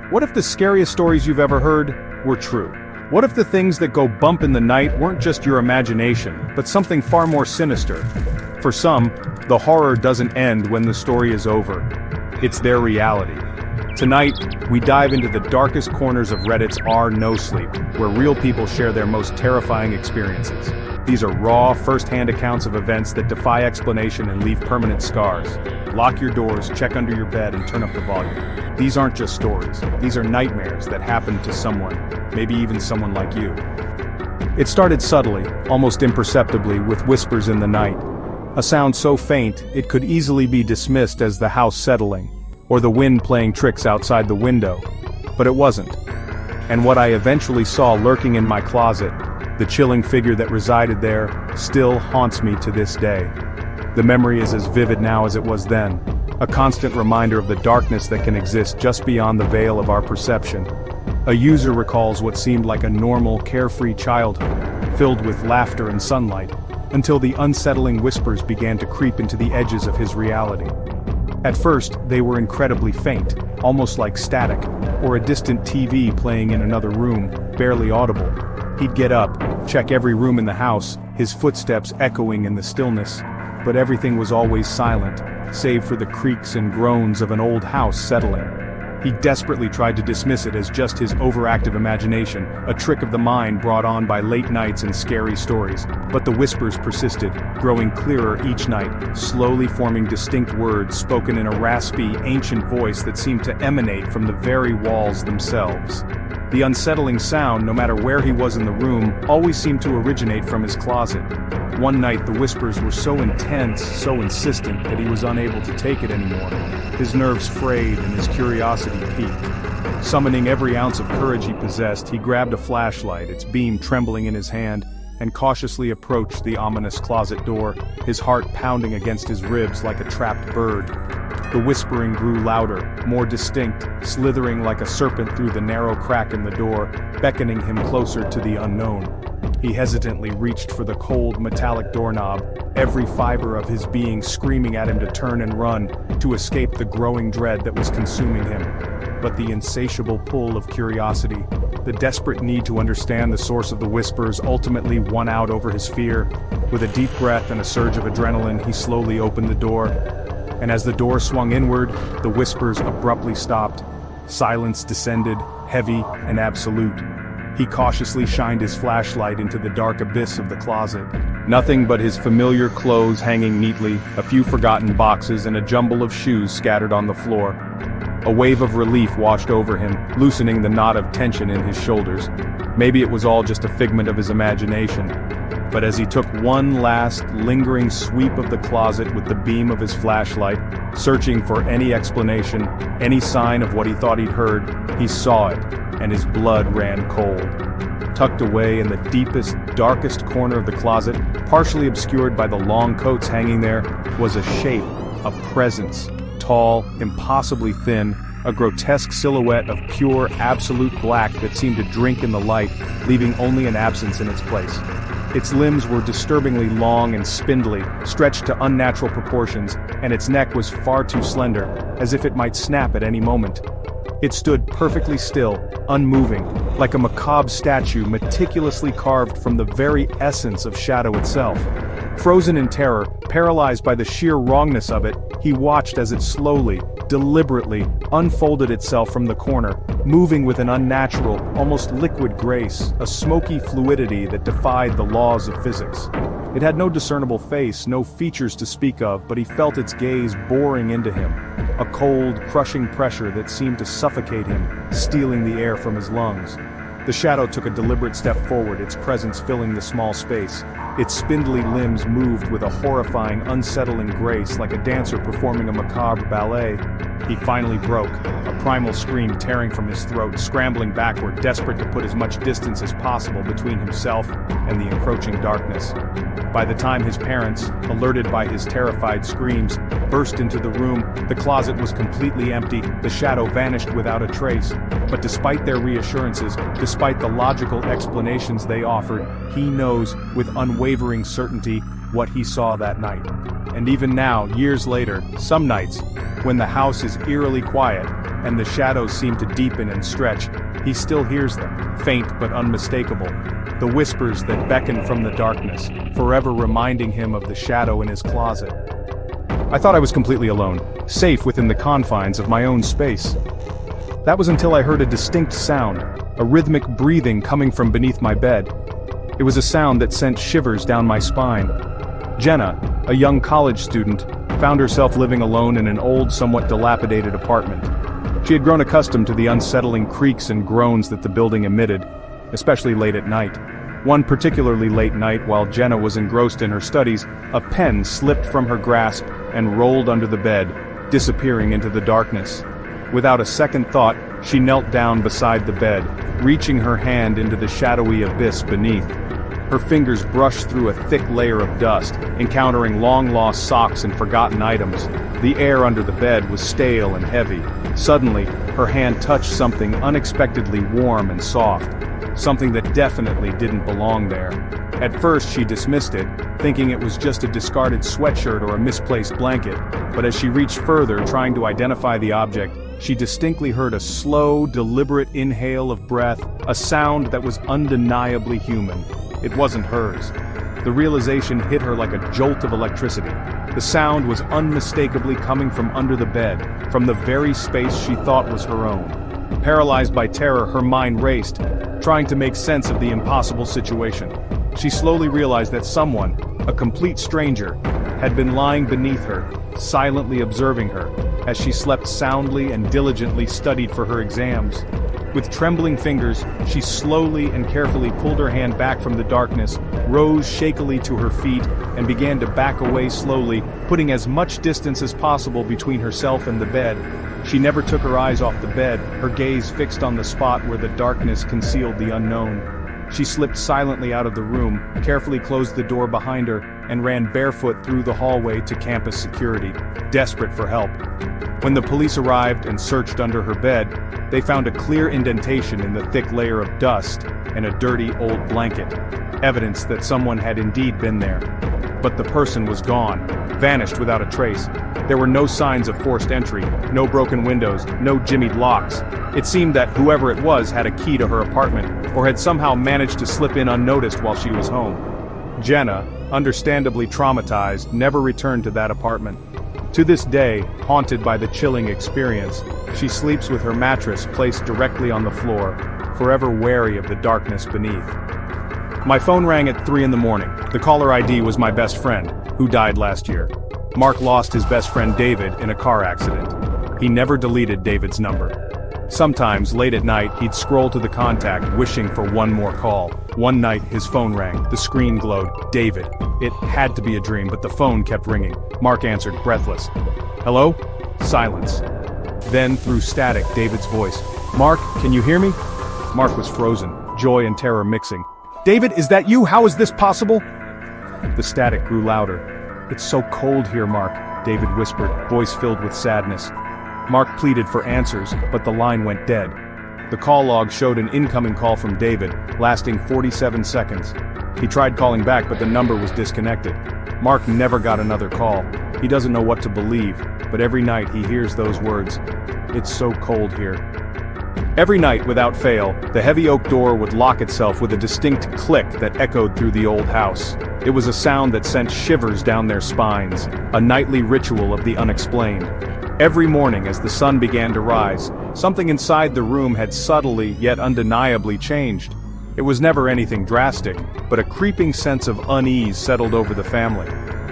What if the scariest stories you've ever heard were true? What if the things that go bump in the night weren't just your imagination, but something far more sinister? For some, the horror doesn't end when the story is over. It's their reality. Tonight, we dive into the darkest corners of Reddit's NoSleep, where real people share their most terrifying experiences. These are raw, first-hand accounts of events that defy explanation and leave permanent scars. Lock your doors, check under your bed, and turn up the volume. These aren't just stories. These are nightmares that happened to someone, maybe even someone like you. It started subtly, almost imperceptibly, with whispers in the night. A sound so faint, it could easily be dismissed as the house settling, or the wind playing tricks outside the window. But it wasn't. And what I eventually saw lurking in my closet, the chilling figure that resided there, still haunts me to this day. The memory is as vivid now as it was then, a constant reminder of the darkness that can exist just beyond the veil of our perception. A user recalls what seemed like a normal, carefree childhood, filled with laughter and sunlight, until the unsettling whispers began to creep into the edges of his reality. At first, they were incredibly faint, almost like static, or a distant TV playing in another room, barely audible. He'd get up, check every room in the house, his footsteps echoing in the stillness. But everything was always silent, save for the creaks and groans of an old house settling. He desperately tried to dismiss it as just his overactive imagination, a trick of the mind brought on by late nights and scary stories. But the whispers persisted, growing clearer each night, slowly forming distinct words spoken in a raspy, ancient voice that seemed to emanate from the very walls themselves. The unsettling sound, no matter where he was in the room, always seemed to originate from his closet. One night the whispers were so intense, so insistent, that he was unable to take it anymore. His nerves frayed and his curiosity peaked. Summoning every ounce of courage he possessed, he grabbed a flashlight, its beam trembling in his hand, and cautiously approached the ominous closet door, his heart pounding against his ribs like a trapped bird. The whispering grew louder, more distinct, slithering like a serpent through the narrow crack in the door, beckoning him closer to the unknown. He hesitantly reached for the cold, metallic doorknob, every fiber of his being screaming at him to turn and run, to escape the growing dread that was consuming him. But the insatiable pull of curiosity, the desperate need to understand the source of the whispers, ultimately won out over his fear. With a deep breath and a surge of adrenaline, he slowly opened the door. And as the door swung inward, the whispers abruptly stopped. Silence descended, heavy and absolute. He cautiously shined his flashlight into the dark abyss of the closet. Nothing but his familiar clothes hanging neatly, a few forgotten boxes, and a jumble of shoes scattered on the floor. A wave of relief washed over him, loosening the knot of tension in his shoulders. Maybe it was all just a figment of his imagination. But as he took one last, lingering sweep of the closet with the beam of his flashlight, searching for any explanation, any sign of what he thought he'd heard, he saw it, and his blood ran cold. Tucked away in the deepest, darkest corner of the closet, partially obscured by the long coats hanging there, was a shape, a presence, tall, impossibly thin, a grotesque silhouette of pure, absolute black that seemed to drink in the light, leaving only an absence in its place. Its limbs were disturbingly long and spindly, stretched to unnatural proportions, and its neck was far too slender, as if it might snap at any moment. It stood perfectly still, unmoving, like a macabre statue meticulously carved from the very essence of shadow itself. Frozen in terror, paralyzed by the sheer wrongness of it, he watched as it slowly, deliberately, unfolded itself from the corner, moving with an unnatural, almost liquid grace, a smoky fluidity that defied the laws of physics. It had no discernible face, no features to speak of, but he felt its gaze boring into him, a cold, crushing pressure that seemed to suffocate him, stealing the air from his lungs. The shadow took a deliberate step forward, its presence filling the small space. Its spindly limbs moved with a horrifying, unsettling grace like a dancer performing a macabre ballet. He finally broke, a primal scream tearing from his throat, scrambling backward, desperate to put as much distance as possible between himself and the encroaching darkness. By the time his parents, alerted by his terrified screams, burst into the room, the closet was completely empty, the shadow vanished without a trace. But despite their reassurances, despite the logical explanations they offered, he knows with unwavering certainty what he saw that night. And even now, years later, some nights, when the house is eerily quiet, and the shadows seem to deepen and stretch, he still hears them, faint but unmistakable. The whispers that beckon from the darkness, forever reminding him of the shadow in his closet. I thought I was completely alone, safe within the confines of my own space. That was until I heard a distinct sound, a rhythmic breathing coming from beneath my bed. It was a sound that sent shivers down my spine. Jenna, a young college student, found herself living alone in an old, somewhat dilapidated apartment. She had grown accustomed to the unsettling creaks and groans that the building emitted, especially late at night. One particularly late night, while Jenna was engrossed in her studies, a pen slipped from her grasp and rolled under the bed, disappearing into the darkness. Without a second thought, she knelt down beside the bed, reaching her hand into the shadowy abyss beneath. Her fingers brushed through a thick layer of dust, encountering long-lost socks and forgotten items. The air under the bed was stale and heavy. Suddenly, her hand touched something unexpectedly warm and soft, something that definitely didn't belong there. At first she dismissed it, thinking it was just a discarded sweatshirt or a misplaced blanket, but as she reached further trying to identify the object, she distinctly heard a slow, deliberate inhale of breath, a sound that was undeniably human. It wasn't hers. The realization hit her like a jolt of electricity. The sound was unmistakably coming from under the bed, from the very space she thought was her own. Paralyzed by terror, her mind raced, trying to make sense of the impossible situation. She slowly realized that someone, a complete stranger, had been lying beneath her, silently observing her, as she slept soundly and diligently studied for her exams. With trembling fingers, she slowly and carefully pulled her hand back from the darkness, rose shakily to her feet, and began to back away slowly, putting as much distance as possible between herself and the bed. She never took her eyes off the bed, her gaze fixed on the spot where the darkness concealed the unknown. She slipped silently out of the room, carefully closed the door behind her, and ran barefoot through the hallway to campus security, desperate for help. When the police arrived and searched under her bed, they found a clear indentation in the thick layer of dust and a dirty old blanket, evidence that someone had indeed been there. But the person was gone, vanished without a trace. There were no signs of forced entry, no broken windows, no jimmied locks. It seemed that whoever it was had a key to her apartment, or had somehow managed to slip in unnoticed while she was home. Jenna, understandably traumatized, never returned to that apartment. To this day, haunted by the chilling experience, she sleeps with her mattress placed directly on the floor, forever wary of the darkness beneath. My phone rang at 3 in the morning. The caller ID was my best friend, who died last year. Mark lost his best friend David in a car accident. He never deleted David's number. Sometimes, late at night, he'd scroll to the contact, wishing for one more call. One night, his phone rang. The screen glowed. David. It had to be a dream, but the phone kept ringing. Mark answered, breathless. Hello? Silence. Then, through static, David's voice. Mark, can you hear me? Mark was frozen, joy and terror mixing. David, is that you? How is this possible? The static grew louder. It's so cold here, Mark, David whispered, voice filled with sadness. Mark pleaded for answers, but the line went dead. The call log showed an incoming call from David, lasting 47 seconds. He tried calling back, but the number was disconnected. Mark never got another call. He doesn't know what to believe, but every night he hears those words. It's so cold here. Every night, without fail, the heavy oak door would lock itself with a distinct click that echoed through the old house. It was a sound that sent shivers down their spines, a nightly ritual of the unexplained. Every morning as the sun began to rise, something inside the room had subtly yet undeniably changed. It was never anything drastic, but a creeping sense of unease settled over the family.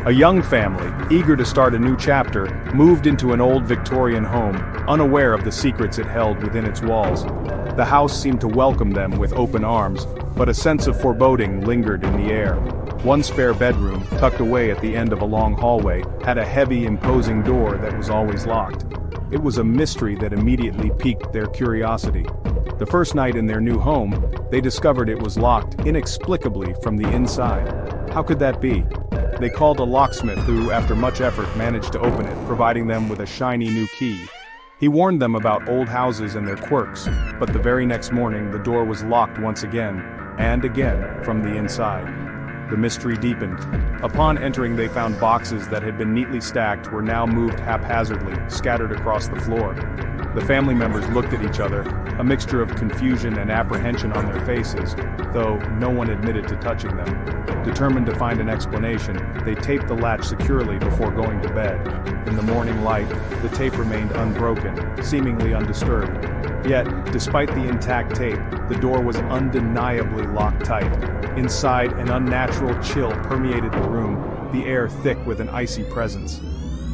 A young family, eager to start a new chapter, moved into an old Victorian home, unaware of the secrets it held within its walls. The house seemed to welcome them with open arms, but a sense of foreboding lingered in the air. One spare bedroom, tucked away at the end of a long hallway, had a heavy, imposing door that was always locked. It was a mystery that immediately piqued their curiosity. The first night in their new home, they discovered it was locked inexplicably from the inside. How could that be? They called a locksmith who, after much effort, managed to open it, providing them with a shiny new key. He warned them about old houses and their quirks, but the very next morning the door was locked once again, and again, from the inside. The mystery deepened. Upon entering, they found boxes that had been neatly stacked were now moved haphazardly, scattered across the floor. The family members looked at each other, a mixture of confusion and apprehension on their faces, though no one admitted to touching them. Determined to find an explanation, they taped the latch securely before going to bed. In the morning light, the tape remained unbroken, seemingly undisturbed. Yet, despite the intact tape, the door was undeniably locked tight. Inside, an unnatural chill permeated the room, the air thick with an icy presence.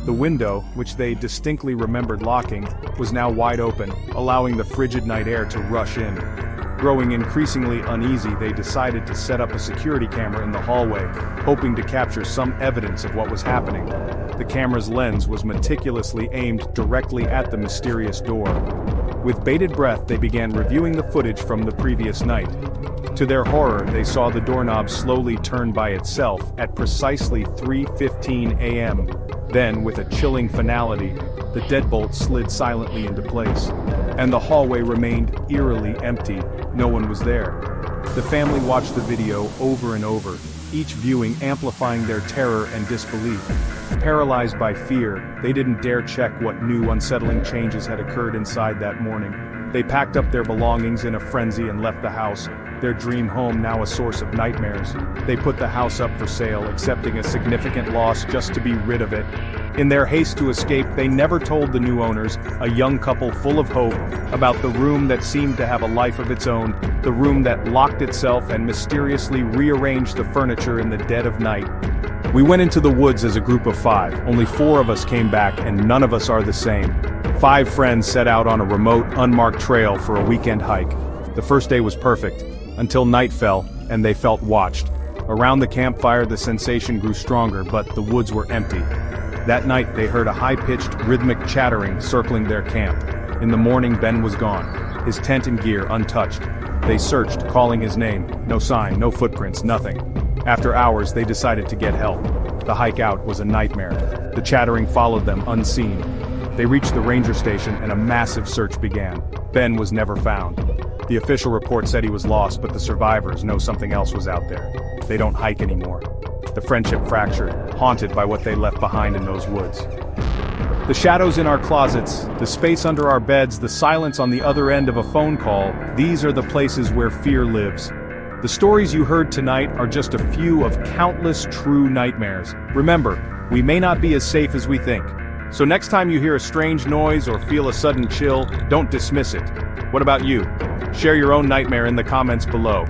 The window, which they distinctly remembered locking, was now wide open, allowing the frigid night air to rush in. Growing increasingly uneasy, they decided to set up a security camera in the hallway, hoping to capture some evidence of what was happening. The camera's lens was meticulously aimed directly at the mysterious door. With bated breath, they began reviewing the footage from the previous night. To their horror, they saw the doorknob slowly turn by itself at precisely 3:15 a.m. Then, with a chilling finality, the deadbolt slid silently into place, and the hallway remained eerily empty. No one was there. The family watched the video over and over, each viewing amplifying their terror and disbelief. Paralyzed by fear, they didn't dare check what new unsettling changes had occurred inside that morning. They packed up their belongings in a frenzy and left the house, their dream home now a source of nightmares. They put the house up for sale, accepting a significant loss just to be rid of it. In their haste to escape, they never told the new owners, a young couple full of hope, about the room that seemed to have a life of its own, the room that locked itself and mysteriously rearranged the furniture in the dead of night. We went into the woods as a group of 5. Only 4 of us came back, and none of us are the same. 5 friends set out on a remote, unmarked trail for a weekend hike. The first day was perfect, until night fell, and they felt watched. Around the campfire, the sensation grew stronger, but the woods were empty. That night, they heard a high-pitched, rhythmic chattering circling their camp. In the morning, Ben was gone, his tent and gear untouched. They searched, calling his name. No sign, no footprints, nothing. After hours, they decided to get help. The hike out was a nightmare. The chattering followed them unseen. They reached the ranger station and a massive search began. Ben was never found. The official report said he was lost, but the survivors know something else was out there. They don't hike anymore. The friendship fractured, haunted by what they left behind in those woods. The shadows in our closets, the space under our beds, the silence on the other end of a phone call, these are the places where fear lives. The stories you heard tonight are just a few of countless true nightmares. Remember, we may not be as safe as we think. So next time you hear a strange noise or feel a sudden chill, don't dismiss it. What about you? Share your own nightmare in the comments below.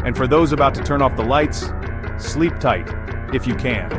And for those about to turn off the lights, sleep tight, if you can.